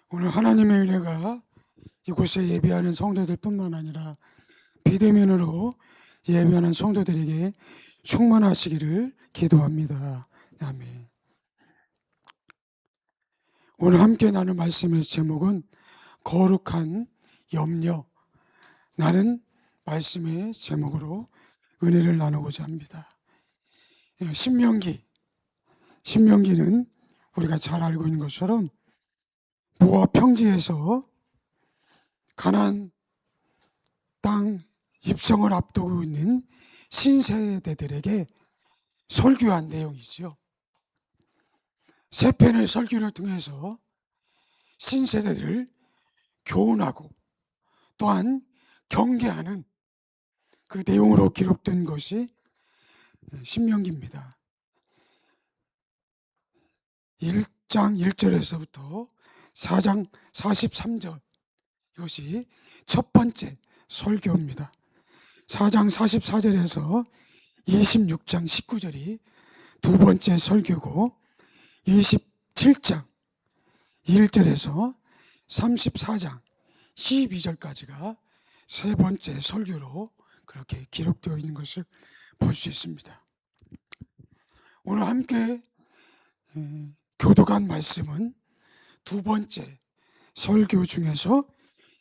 오늘 하나님의 은혜가 이곳에 예배하는 성도들 뿐만 아니라 비대면으로 예배하는 성도들에게 충만하시기를 기도합니다. 아멘. 오늘 함께 나눌 말씀의 제목은 거룩한 염려라는 말씀의 제목으로 은혜를 나누고자 합니다. 신명기는 우리가 잘 알고 있는 것처럼 모압 평지에서 가나안 땅 입성을 앞두고 있는 신세대들에게 설교한 내용이죠. 세 편의 설교를 통해서 신세대들을 교훈하고 또한 경계하는 그 내용으로 기록된 것이 신명기입니다. 1장 1절에서부터 4장 43절, 이것이 첫 번째 설교입니다. 4장 44절에서 26장 19절이 두 번째 설교고, 27장 1절에서 34장 12절까지가 세 번째 설교로 그렇게 기록되어 있는 것을 볼 수 있습니다. 오늘 함께 교독한 말씀은 두 번째 설교 중에서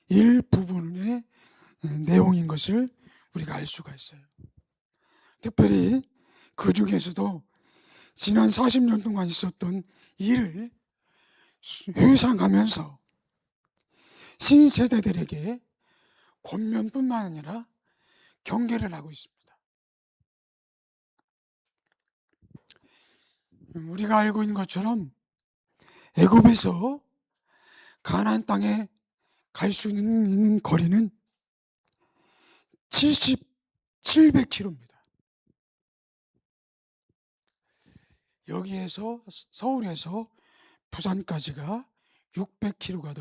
일부분의 내용인 것을 우리가 알 수가 있어요. 특별히 그 중에서도 지난 40년 동안 있었던 일을 회상하면서 신세대들에게 권면뿐만 아니라 경계를 하고 있습니다. 우리가 알고 있는 것처럼 애굽에서 가나안 땅에 갈 수 있는 거리는 700km입니다. 여기에서 서울에서 부산까지가 600km가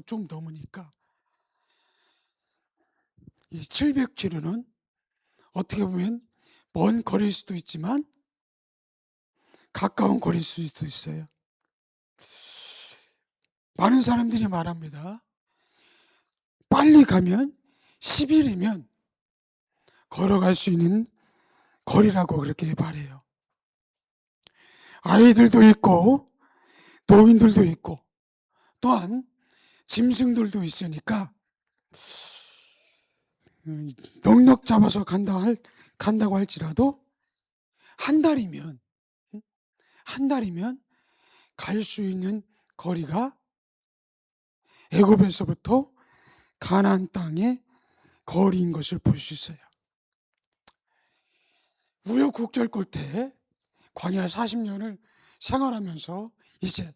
좀 넘으니까 이 700km는 어떻게 보면 먼 거리일 수도 있지만 가까운 거리일 수도 있어요. 많은 사람들이 말합니다. 빨리 가면 10일이면 걸어갈 수 있는 거리라고 그렇게 말해요. 아이들도 있고 노인들도 있고 또한 짐승들도 있으니까 넉넉 잡아서 간다고 할지라도 한 달이면 갈 수 있는 거리가 애굽에서부터 가나안 땅의 거리인 것을 볼 수 있어요. 우여곡절 끝에 광야 40년을 생활하면서 이제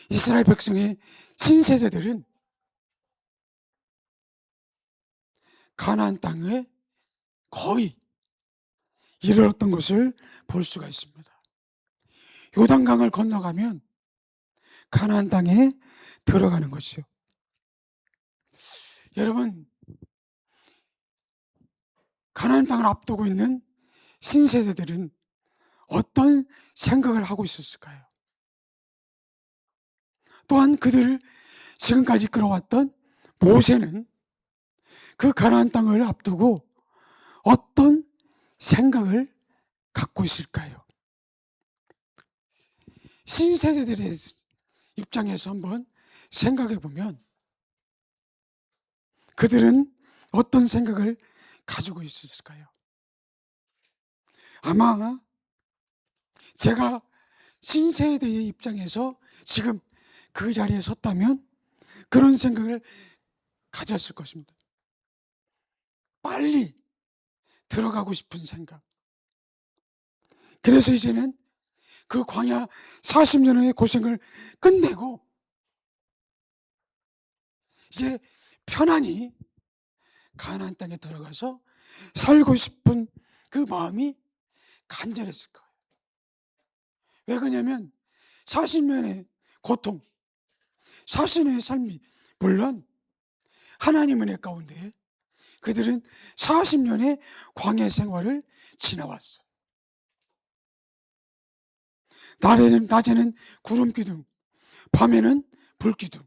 이스라엘 백성의 신세대들은 가나안 땅에 거의 이르렀던 것을 볼 수가 있습니다. 요단강을 건너가면 가나안 땅에 들어가는 것이요. 여러분, 가나안 땅을 앞두고 있는 신세대들은 어떤 생각을 하고 있었을까요? 또한 그들을 지금까지 끌어왔던 모세는 그 가나안 땅을 앞두고 어떤 생각을 갖고 있을까요? 신세대들의 입장에서 한번 생각해 보면 그들은 어떤 생각을 가지고 있었을까요? 아마 제가 신세대의 입장에서 지금 그 자리에 섰다면 그런 생각을 가졌을 것입니다. 빨리 들어가고 싶은 생각. 그래서 이제는 그 광야 40년의 고생을 끝내고 이제 편안히 가나안 땅에 들어가서 살고 싶은 그 마음이 간절했을 거예요. 왜 그러냐면 40년의 고통, 40년의 삶이 물론 하나님 은혜 가운데 그들은 40년의 광야 생활을 지나왔어요. 낮에는 구름 기둥, 밤에는 불 기둥.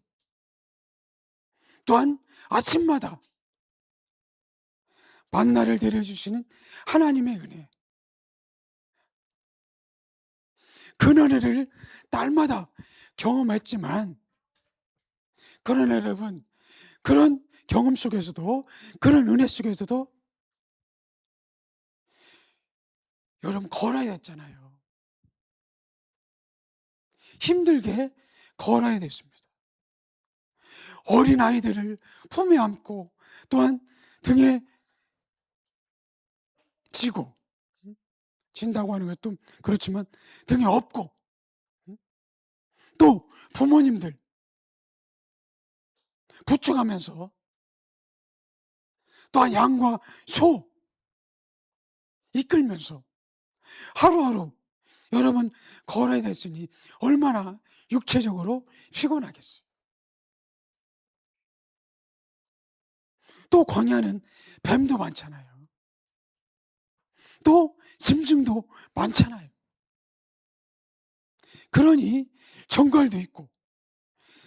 또한 아침마다 만나를 내려주시는 하나님의 은혜. 그 은혜를 날마다 경험했지만, 그러나 여러분, 그런 경험 속에서도, 그런 은혜 속에서도 여러분 걸어야 했잖아요. 힘들게 걸어야 됐습니다. 어린 아이들을 품에 안고, 또한 등에 지고, 진다고 하는 것도 그렇지만 등에 업고, 또 부모님들 부축하면서, 또한 양과 소 이끌면서 하루하루 여러분 걸어야 됐으니 얼마나 육체적으로 피곤하겠어요. 또 광야는 뱀도 많잖아요. 또 짐승도 많잖아요. 그러니 정갈도 있고,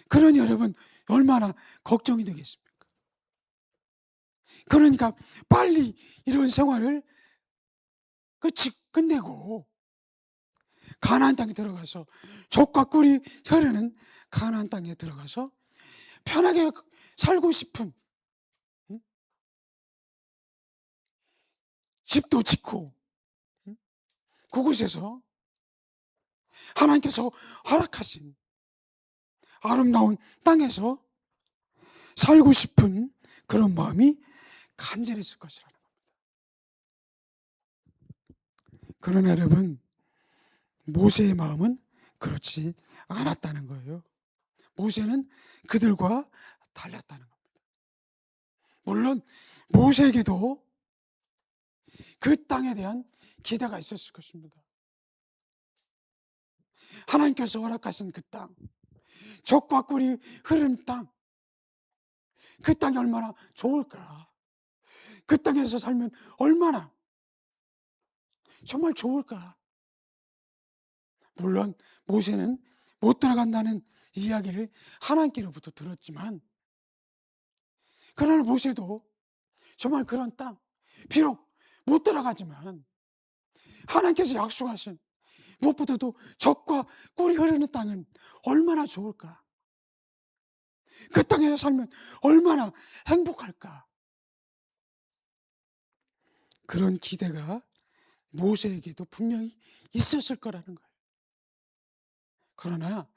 그러니 여러분 얼마나 걱정이 되겠습니까? 그러니까 빨리 이런 생활을 끝내고 가나안 땅에 들어가서, 젖과 꿀이 흐르는 가나안 땅에 들어가서 편하게 살고 싶은, 집도 짓고, 그곳에서 하나님께서 허락하신 아름다운 땅에서 살고 싶은 그런 마음이 간절했을 것이라는 겁니다. 그러나 여러분, 모세의 마음은 그렇지 않았다는 거예요. 모세는 그들과 달랐다는 겁니다. 물론 모세에게도 그 땅에 대한 기대가 있었을 것입니다. 하나님께서 허락하신 그 땅, 젖과 꿀이 흐르는 땅, 그 땅이 얼마나 좋을까? 그 땅에서 살면 얼마나 정말 좋을까? 물론 모세는 못 들어간다는 이야기를 하나님께로부터 들었지만, 그러나 모세도 정말 그런 땅, 비록 못 들어가지만 하나님께서 약속하신, 무엇보다도 젖과 꿀이 흐르는 땅은 얼마나 좋을까? 그 땅에서 살면 얼마나 행복할까? 그런 기대가 모세에게도 분명히 있었을 거라는 거예요. 그러나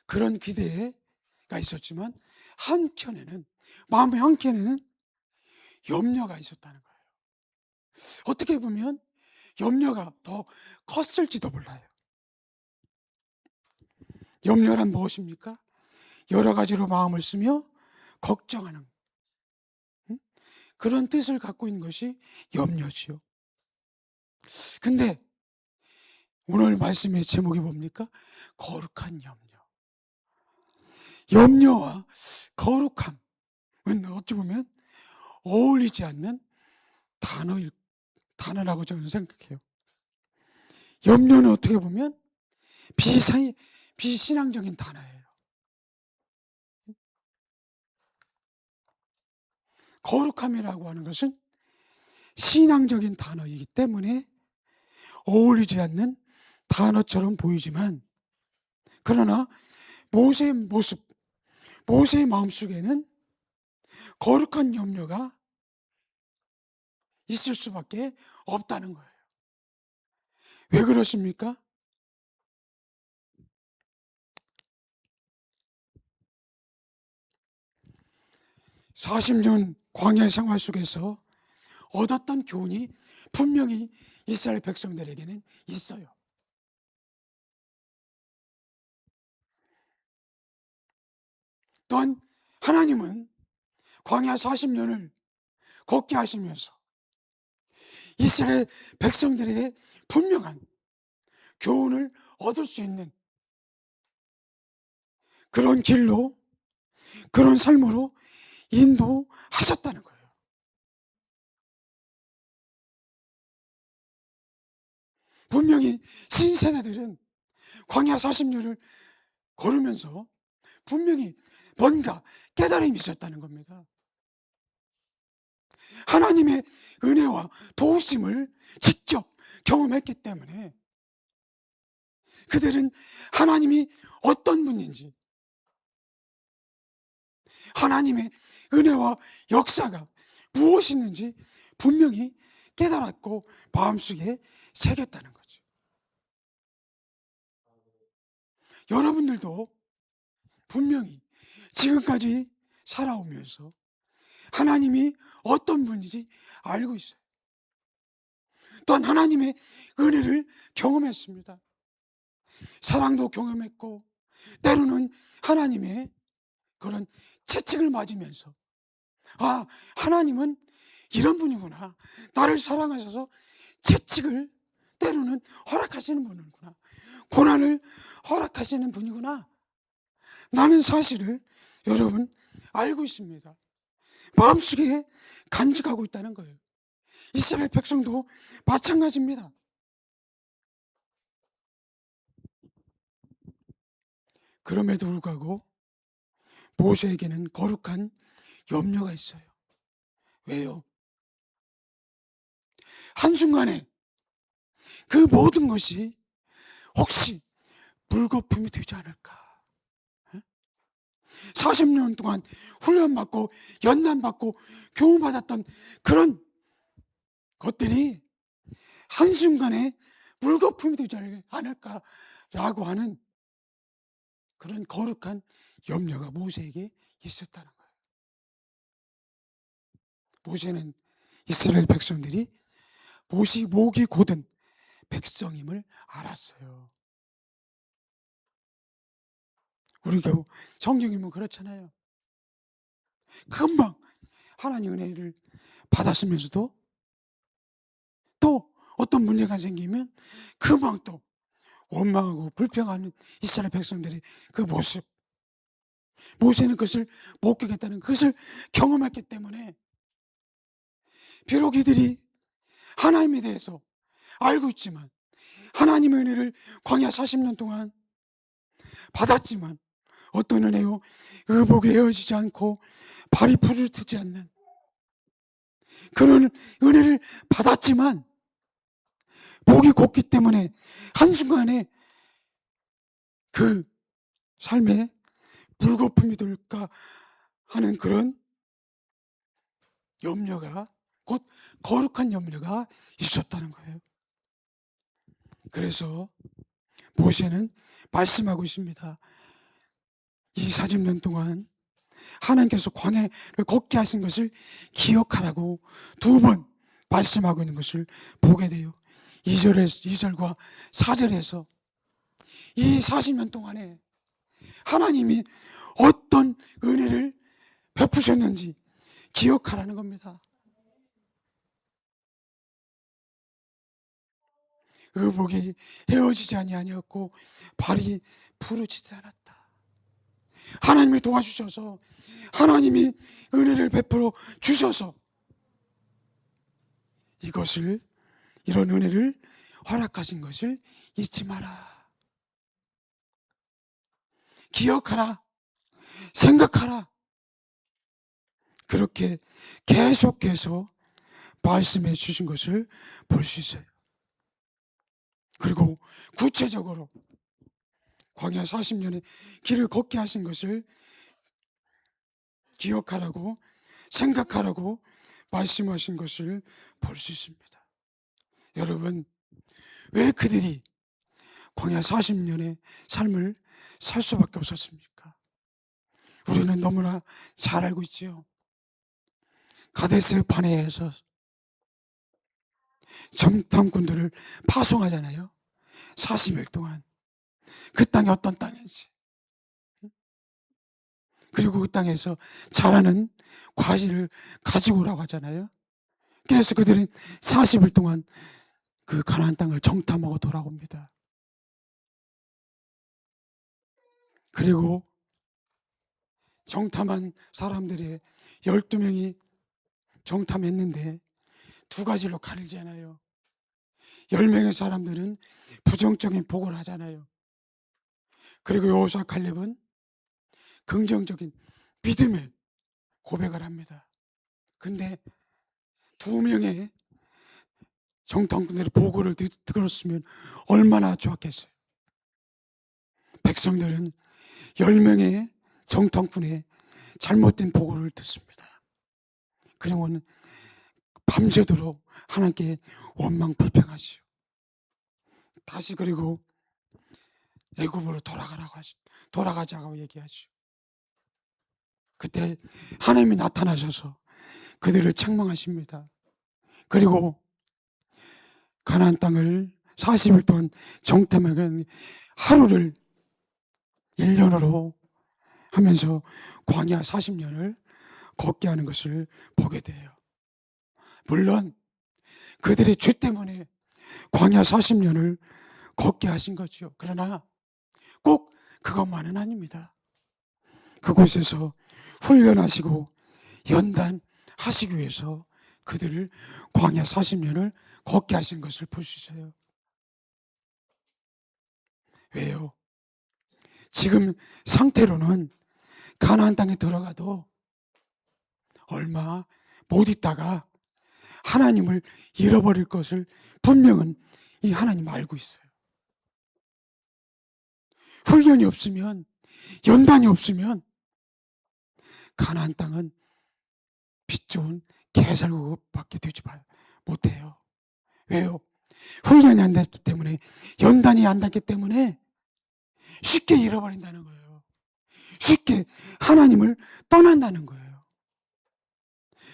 그런 기대가 있었지만 한켠에는, 마음의 한켠에는 염려가 있었다는 거예요. 어떻게 보면 염려가 더 컸을지도 몰라요. 염려란 무엇입니까? 여러 가지로 마음을 쓰며 걱정하는, 그런 뜻을 갖고 있는 것이 염려지요. 근데 오늘 말씀의 제목이 뭡니까? 거룩한 염려. 염려와 거룩함은 어찌 보면 어울리지 않는 단어라고 저는 생각해요. 염려는 어떻게 보면 비신앙적인 단어예요. 거룩함이라고 하는 것은 신앙적인 단어이기 때문에 어울리지 않는 단어처럼 보이지만, 그러나 모세의 모습, 모세의 마음속에는 거룩한 염려가 있을 수밖에 없다는 거예요. 왜 그렇습니까? (40년) 광야 생활 속에서 얻었던 교훈이 분명히 이스라엘 백성들에게는 있어요. 또한 하나님은 광야 40년을 걷게 하시면서 이스라엘 백성들에게 분명한 교훈을 얻을 수 있는 그런 길로, 그런 삶으로 인도하셨다는 거예요. 분명히 신세대들은 광야 40년을 걸으면서 분명히 뭔가 깨달음이 있었다는 겁니다. 하나님의 은혜와 도우심을 직접 경험했기 때문에 그들은 하나님이 어떤 분인지, 하나님의 은혜와 역사가 무엇이 있는지 분명히 깨달았고 마음속에 새겼다는 거죠. 여러분들도 분명히 지금까지 살아오면서 하나님이 어떤 분인지 알고 있어요. 또한 하나님의 은혜를 경험했습니다. 사랑도 경험했고 때로는 하나님의 그런 채찍을 맞으면서 하나님은 이런 분이구나. 나를 사랑하셔서 채찍을 때로는 허락하시는 분이구나. 고난을 허락하시는 분이구나. 나는 사실을 여러분 알고 있습니다. 마음속에 간직하고 있다는 거예요. 이스라엘 백성도 마찬가지입니다. 그럼에도 불구하고 모세에게는 거룩한 염려가 있어요. 왜요? 한순간에 그 모든 것이 혹시 물거품이 되지 않을까? 40년 동안 훈련받고 연단받고 교훈받았던 그런 것들이 한순간에 물거품이 되지 않을까라고 하는 그런 거룩한 염려가 모세에게 있었다는 거예요. 모세는 이스라엘 백성들이 목이 곧은 백성임을 알았어요. 우리가 성경이면 뭐 그렇잖아요. 금방 하나님 은혜를 받았으면서도 또 어떤 문제가 생기면 금방 또 원망하고 불평하는 이스라엘 백성들의 그 모습. 모세는 그것을 목격했다는 그것을 경험했기 때문에 비록 이들이 하나님에 대해서 알고 있지만 하나님의 은혜를 광야 40년 동안 받았지만 어떤 은혜요? 의복이 헤어지지 않고 발이 부르트지 않는 그런 은혜를 받았지만 목이 곧기 때문에 한순간에 그 삶에 물거품이 될까 하는 그런 염려가 곧 거룩한 염려가 있었다는 거예요. 그래서 모세는 말씀하고 있습니다. 이 40년 동안 하나님께서 광야를 걷게 하신 것을 기억하라고 2번 말씀하고 있는 것을 보게 돼요. 2절과 4절에서 이 40년 동안에 하나님이 어떤 은혜를 베푸셨는지 기억하라는 겁니다. 의복이 헤어지지 아니하였고 발이 부르지지 않았다. 하나님이 도와주셔서 하나님이 은혜를 베풀어 주셔서 이런 은혜를 허락하신 것을 잊지 마라. 기억하라. 생각하라. 그렇게 계속해서 말씀해 주신 것을 볼 수 있어요. 그리고 구체적으로 광야 40년의 길을 걷게 하신 것을 기억하라고 생각하라고 말씀하신 것을 볼 수 있습니다. 여러분, 왜 그들이 광야 40년의 삶을 살 수밖에 없었습니까? 우리는 너무나 잘 알고 있지요. 가데스 바네아에서 정탐꾼들을 파송하잖아요. 40일 동안. 그 땅이 어떤 땅인지. 그리고 그 땅에서 자라는 과실을 가지고 오라고 하잖아요. 그래서 그들은 40일 동안 그 가나안 땅을 정탐하고 돌아옵니다. 그리고 정탐한 사람들의 12명이 정탐했는데 2가지로 가리잖아요. 10명의 사람들은 부정적인 보고를 하잖아요. 그리고 여호수아 갈렙은 긍정적인 믿음의 고백을 합니다. 근데 두 명의 정탐꾼들의 보고를 들었으면 얼마나 좋았겠어요. 백성들은 10명의 정탐꾼의 잘못된 보고를 듣습니다. 그러면 밤새도록 하나님께 원망 불평하시오. 다시 그리고 애굽으로 돌아가자고 얘기하시오. 그때 하나님이 나타나셔서 그들을 책망하십니다. 그리고 가나안 땅을 40일 동안 정탐하는 하루를 1년으로 하면서 광야 40년을 걷게 하는 것을 보게 돼요. 물론 그들의 죄 때문에 광야 40년을 걷게 하신 거죠. 그러나 꼭 그것만은 아닙니다. 그곳에서 훈련하시고 연단하시기 위해서 그들을 광야 40년을 걷게 하신 것을 볼 수 있어요. 왜요? 지금 상태로는 가나안 땅에 들어가도 얼마 못 있다가 하나님을 잃어버릴 것을 분명은 이 하나님 알고 있어요. 훈련이 없으면, 연단이 없으면 가나안 땅은 빛 좋은 개살구밖에 되지 못해요. 왜요? 훈련이 안 됐기 때문에, 연단이 안 됐기 때문에 쉽게 잃어버린다는 거예요. 쉽게 하나님을 떠난다는 거예요.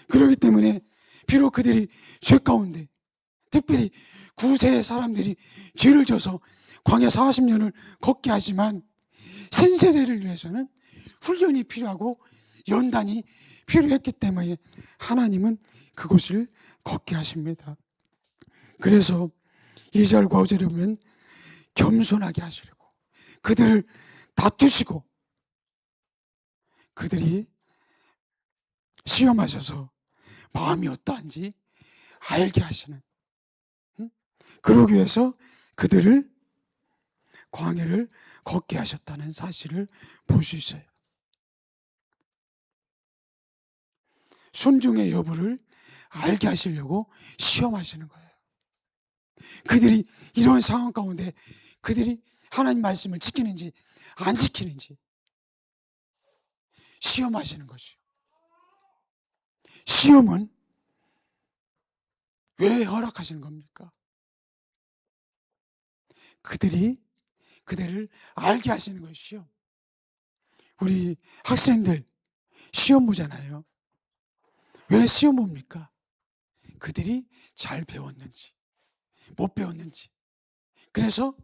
그렇기 때문에 비록 그들이 죄 가운데, 특별히 구세의 사람들이 죄를 져서 광야 40년을 걷게 하지만 신세대를 위해서는 훈련이 필요하고 연단이 필요했기 때문에 하나님은 그곳을 걷게 하십니다. 그래서 2절과 5절에 보면 겸손하게 하시려고 그들을 다투시고 그들이 시험하셔서 마음이 어떠한지 알게 하시는, 그러기 위해서 그들을 광야를 걷게 하셨다는 사실을 볼 수 있어요. 순종의 여부를 알게 하시려고 시험하시는 거예요. 그들이 이런 상황 가운데 그들이 하나님 말씀을 지키는지 안 지키는지 시험하시는 것이요. 시험은 왜 허락하시는 겁니까? 그들을 알게 하시는 것이요. 우리 학생들 시험 보잖아요. 왜 시험 봅니까? 그들이 잘 배웠는지 못 배웠는지, 그래서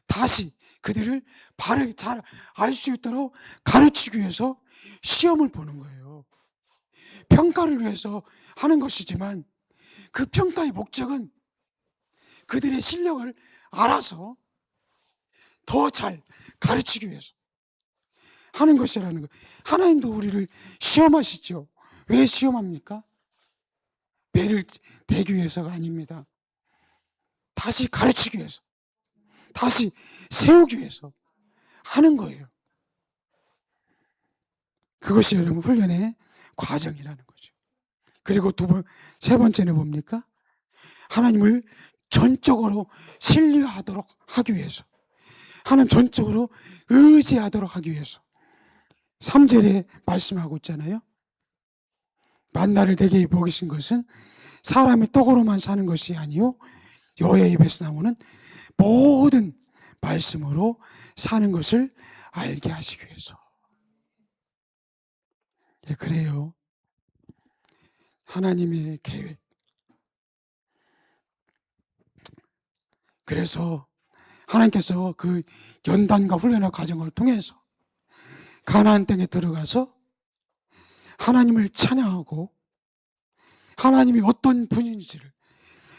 다시 그들을 바르게 잘 알 수 있도록 가르치기 위해서 시험을 보는 거예요. 평가를 위해서 하는 것이지만 그 평가의 목적은 그들의 실력을 알아서 더 잘 가르치기 위해서 하는 것이라는 거예요. 하나님도 우리를 시험하시죠. 왜 시험합니까? 매를 대기 위해서가 아닙니다. 다시 가르치기 위해서, 다시 세우기 위해서 하는 거예요. 그것이 여러분 훈련의 과정이라는 거죠. 그리고 세 번째는 뭡니까? 하나님을 전적으로 신뢰하도록 하기 위해서, 하나님 전적으로 의지하도록 하기 위해서 3절에 말씀하고 있잖아요. 만나를 내게 먹이신 것은 사람이 떡으로만 사는 것이 아니요 여호와의 입에서 나오는 모든 말씀으로 사는 것을 알게 하시기 위해서. 예, 그래요. 하나님의 계획. 그래서 하나님께서 그 연단과 훈련의 과정을 통해서 가나안 땅에 들어가서 하나님을 찬양하고 하나님이 어떤 분인지를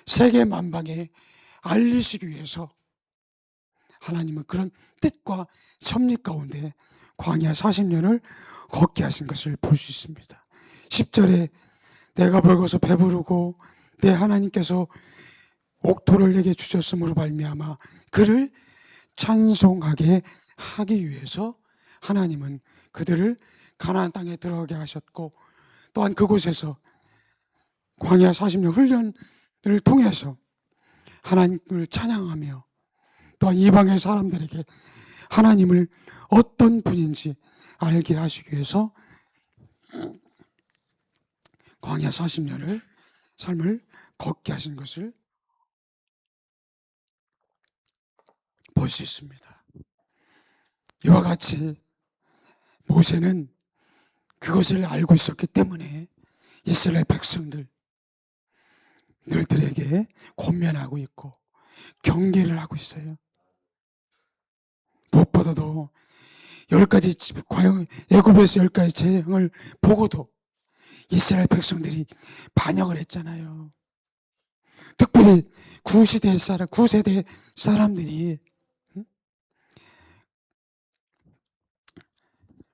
세계 만방에 알리시기 위해서 하나님은 그런 뜻과 섭리 가운데 광야 40년을 걷게 하신 것을 볼 수 있습니다. 10절에 내가 벌거서 배부르고 내 하나님께서 옥토를 내게 주셨으므로 말미암아 그를 찬송하게 하기 위해서 하나님은 그들을 가나안 땅에 들어가게 하셨고, 또한 그곳에서 광야 40년 훈련을 통해서 하나님을 찬양하며, 또한 이방의 사람들에게 하나님을 어떤 분인지 알게 하시기 위해서 광야 40년을 삶을 걷게 하신 것을 볼 수 있습니다. 이와 같이 모세는 그것을 알고 있었기 때문에 이스라엘 백성들에게 권면하고 있고 경계를 하고 있어요. 무엇보다도 10가지 애굽에서 10가지 재앙을 보고도 이스라엘 백성들이 반역을 했잖아요. 특별히 구세대 사람들이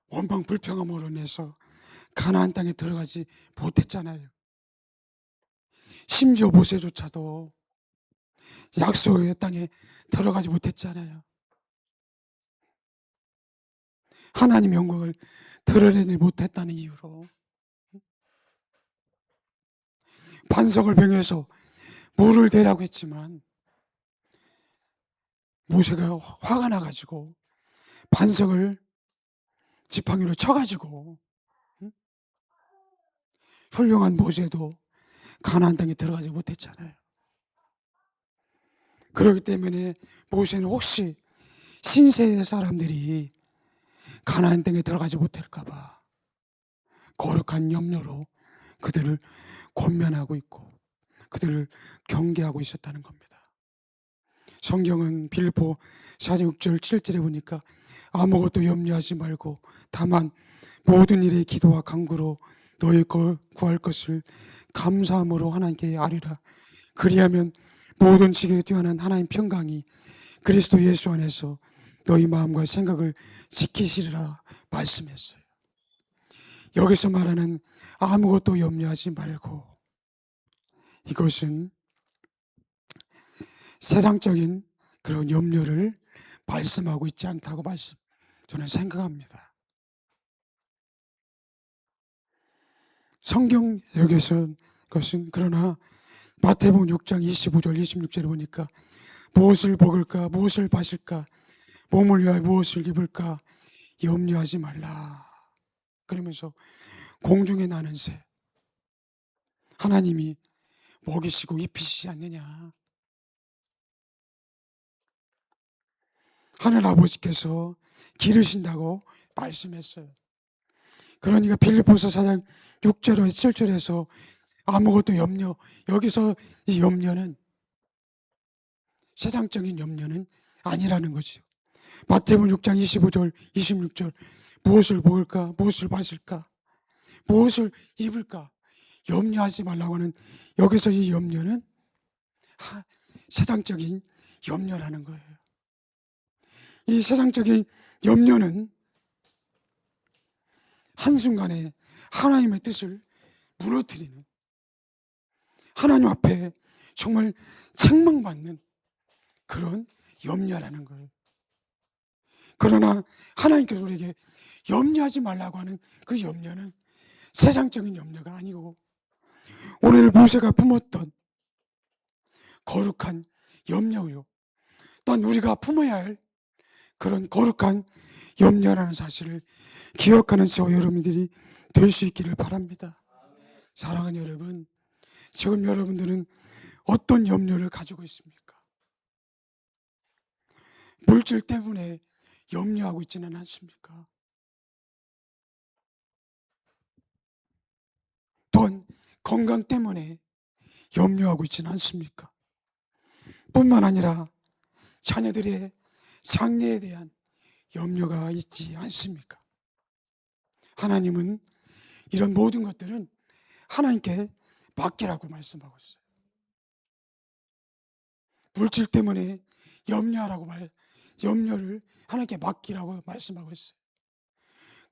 원방 불평함으로 인해서 가나안 땅에 들어가지 못했잖아요. 심지어 모세조차도 약속의 땅에 들어가지 못했잖아요. 하나님 영광을 드러내지 못했다는 이유로 반석을 병해서 물을 대라고 했지만 모세가 화가 나가지고 반석을 지팡이로 쳐가지고 훌륭한 모세도 가나안 땅에 들어가지 못했잖아요. 그렇기 때문에 모세는 혹시 신세대 사람들이 가나안 땅에 들어가지 못할까 봐 거룩한 염려로 그들을 권면하고 있고 그들을 경계하고 있었다는 겁니다. 성경은 빌립보 4장 6절 7절에 보니까 아무것도 염려하지 말고 다만 모든 일에 기도와 간구로 너희 걸 구할 것을 감사함으로 하나님께 아뢰라. 그리하면 모든 지경에 뛰어난 하나님 평강이 그리스도 예수 안에서 너희 마음과 생각을 지키시리라 말씀했어요. 여기서 말하는 아무것도 염려하지 말고, 이것은 세상적인 그런 염려를 말씀하고 있지 않다고 저는 생각합니다. 성경 여기서 것은 그러나 마태복음 6장 25절 26절에 보니까 무엇을 먹을까 무엇을 마실까 몸을 위하여 무엇을 입을까 염려하지 말라. 그러면서 공중에 나는 새 하나님이 먹이시고 입히시지 않느냐. 하늘 아버지께서 기르신다고 말씀했어요. 그러니까 빌립보서 4장 6절에 7절에서 아무것도 여기서 이 염려는 세상적인 염려는 아니라는 거죠. 마태복음 6장 25절 26절 무엇을 먹을까 무엇을 마실까 무엇을 입을까 염려하지 말라고 하는, 여기서 이 염려는 세상적인 염려라는 거예요. 이 세상적인 염려는 한순간에 하나님의 뜻을 무너뜨리는, 하나님 앞에 정말 책망받는 그런 염려라는 거예요. 그러나 하나님께서 우리에게 염려하지 말라고 하는 그 염려는 세상적인 염려가 아니고 오늘 모세가 품었던 거룩한 염려요, 또한 우리가 품어야 할 그런 거룩한 염려라는 사실을 기억하는 저와 여러분들이 될 수 있기를 바랍니다. 사랑하는 여러분, 지금 여러분들은 어떤 염려를 가지고 있습니까? 물질 때문에 염려하고 있지는 않습니까? 또한 건강 때문에 염려하고 있지는 않습니까? 뿐만 아니라 자녀들의 장래에 대한 염려가 있지 않습니까? 하나님은 이런 모든 것들은 하나님께 맡기라고 말씀하고 있어요. 물질 때문에 염려를 하나님께 맡기라고 말씀하고 있어요.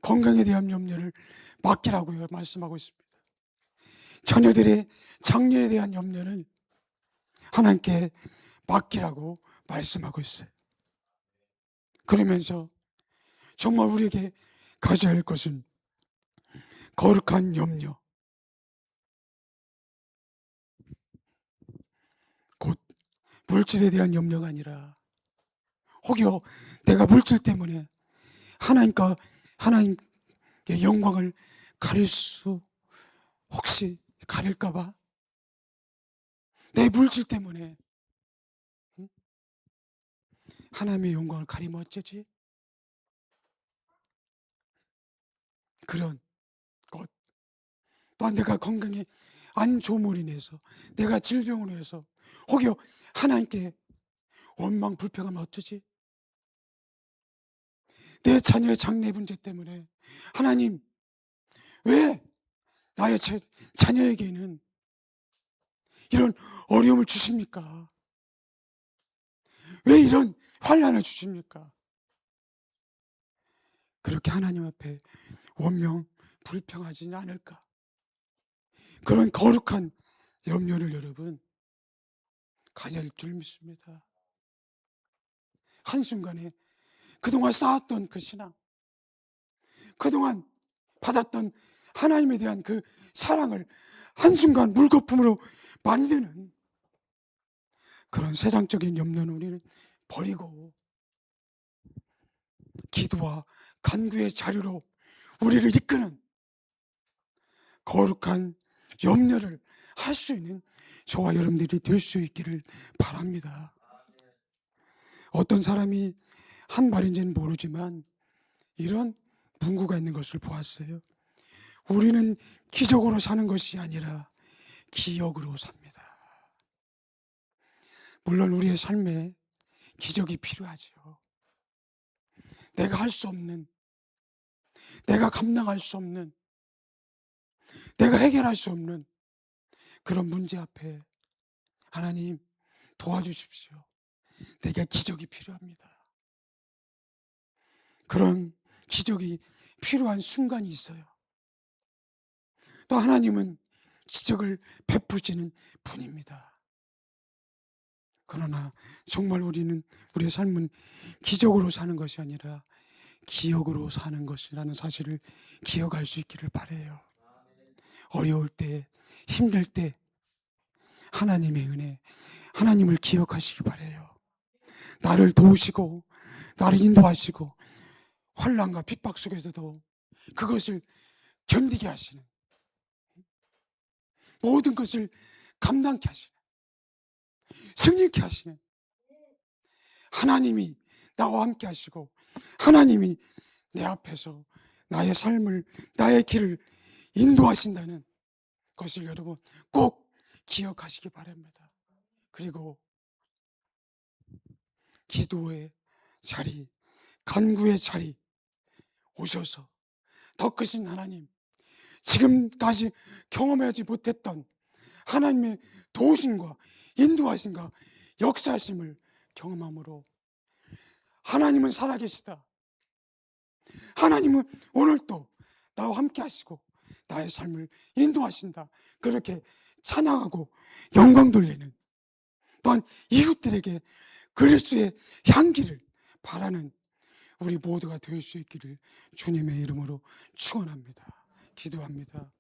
건강에 대한 염려를 맡기라고 말씀하고 있습니다. 자녀들의 장래에 대한 염려는 하나님께 맡기라고 말씀하고 있어요. 그러면서 정말 우리에게 가져야 할 것은 거룩한 염려, 곧 물질에 대한 염려가 아니라, 혹여 내가 물질 때문에 하나님께 영광을 가릴 수, 혹시 가릴까봐 내 물질 때문에 하나님의 영광을 가리면 어쩌지? 그런 것, 또한 내가 건강에 안 좋음으로 인해서, 내가 질병으로 인해서 혹여 하나님께 원망 불평하면 어쩌지? 내 자녀의 장래 문제 때문에 하나님, 왜 나의 자녀에게는 이런 어려움을 주십니까? 왜 이런 환난을 주십니까? 그렇게 하나님 앞에 원명 불평하지는 않을까? 그런 거룩한 염려를 여러분 가져야 할 줄 믿습니다. 한순간에 그동안 쌓았던 그 신앙, 그동안 받았던 하나님에 대한 그 사랑을 한순간 물거품으로 만드는 그런 세상적인 염려는 우리는 버리고, 기도와 간구의 자료로 우리를 이끄는 거룩한 염려를 할 수 있는 저와 여러분들이 될 수 있기를 바랍니다. 어떤 사람이 한 말인지는 모르지만 이런 문구가 있는 것을 보았어요. 우리는 기적으로 사는 것이 아니라 기억으로 삽니다. 물론 우리의 삶에 기적이 필요하죠. 내가 할 수 없는, 내가 감당할 수 없는, 내가 해결할 수 없는 그런 문제 앞에 하나님 도와주십시오. 내게 기적이 필요합니다. 그런 기적이 필요한 순간이 있어요. 또 하나님은 기적을 베푸시는 분입니다. 그러나 정말 우리의 삶은 기적으로 사는 것이 아니라 기억으로 사는 것이라는 사실을 기억할 수 있기를 바라요. 어려울 때, 힘들 때 하나님의 은혜, 하나님을 기억하시기 바라요. 나를 도우시고 나를 인도하시고 환난과 핍박 속에서도 그것을 견디게 하시는, 모든 것을 감당케 하시는, 승리케 하시는 하나님이 나와 함께 하시고, 하나님이 내 앞에서 나의 삶을, 나의 길을 인도하신다는 것을 여러분 꼭 기억하시기 바랍니다. 그리고 기도의 자리, 간구의 자리 오셔서 더 크신 하나님, 지금까지 경험하지 못했던 하나님의 도우심과 인도하심과 역사하심을 경험함으로, 하나님은 살아계시다, 하나님은 오늘도 나와 함께 하시고 나의 삶을 인도하신다, 그렇게 찬양하고 영광 돌리는, 또한 이웃들에게 그리스도의 향기를 바라는 우리 모두가 될 수 있기를 주님의 이름으로 축원합니다. 기도합니다.